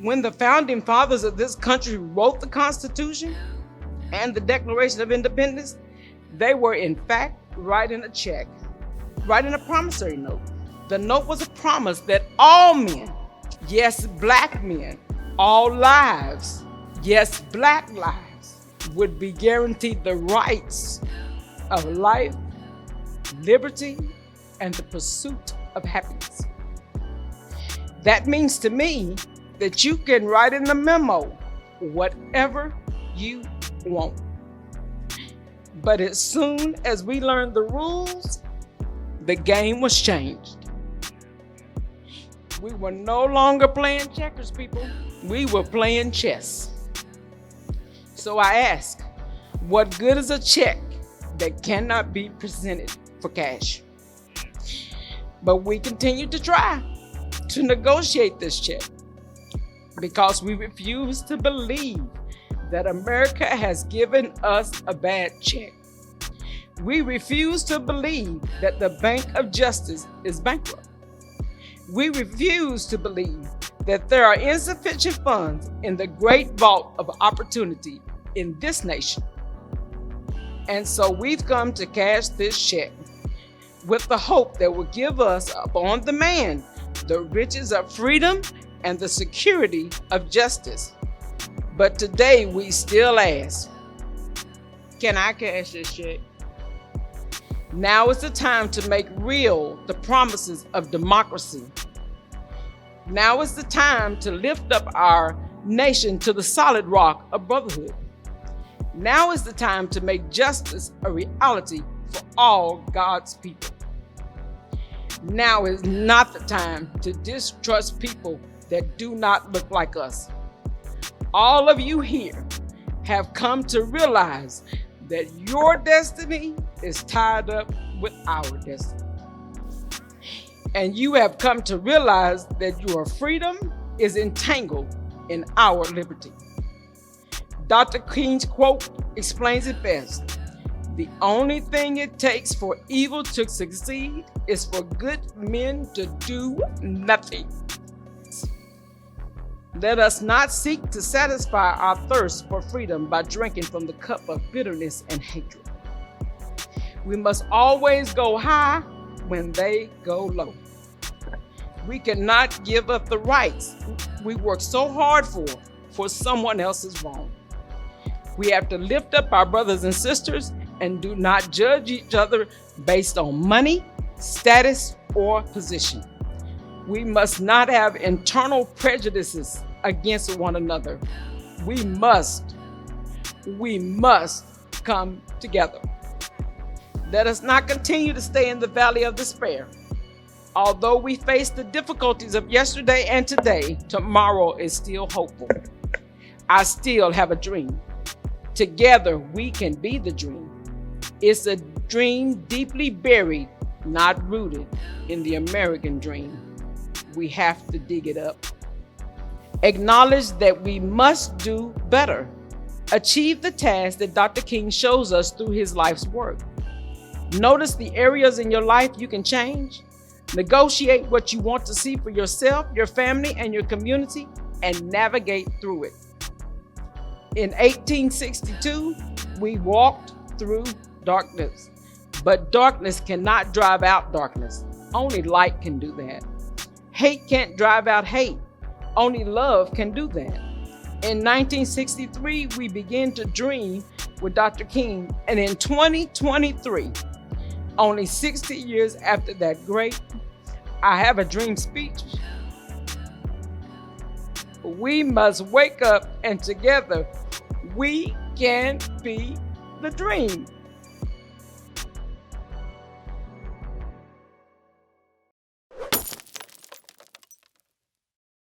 When the founding fathers of this country wrote the Constitution and the Declaration of Independence, they were in fact writing a check, writing a promissory note. The note was a promise that all men, yes, black men, all lives, yes, black lives, would be guaranteed the rights of life, liberty, and the pursuit of happiness. That means to me that you can write in the memo whatever you want. But as soon as we learned the rules, the game was changed. We were no longer playing checkers, people. We were playing chess. So I ask, what good is a check that cannot be presented for cash? But we continue to try to negotiate this check because we refuse to believe that America has given us a bad check. We refuse to believe that the Bank of Justice is bankrupt. We refuse to believe that there are insufficient funds in the great vault of opportunity in this nation. And so we've come to cash this check with the hope that will give us upon demand the riches of freedom and the security of justice. But today we still ask, can I cash this check? Now is the time to make real the promises of democracy. Now is the time to lift up our nation to the solid rock of brotherhood. Now is the time to make justice a reality for all God's people. Now is not the time to distrust people that do not look like us. All of you here have come to realize that your destiny is tied up with our destiny. And you have come to realize that your freedom is entangled in our liberty. Dr. King's quote explains it best. The only thing it takes for evil to succeed is for good men to do nothing. Let us not seek to satisfy our thirst for freedom by drinking from the cup of bitterness and hatred. We must always go high when they go low. We cannot give up the rights we work so hard for someone else's wrong. We have to lift up our brothers and sisters and do not judge each other based on money, status, or position. We must not have internal prejudices against one another. We must come together. Let us not continue to stay in the valley of despair. Although we face the difficulties of yesterday and today, tomorrow is still hopeful. I still have a dream. Together we can be the dream. It's a dream deeply buried, not rooted in the American dream. We have to dig it up. Acknowledge that we must do better. Achieve the task that Dr. King shows us through his life's work. Notice the areas in your life you can change. Negotiate what you want to see for yourself, your family, and your community, and navigate through it. In 1862, we walked through darkness, but darkness cannot drive out darkness. Only light can do that. Hate can't drive out hate. Only love can do that. In 1963, we began to dream with Dr. King, and in 2023, only 60 years after that great I Have a Dream speech, we must wake up and together we can be the dream.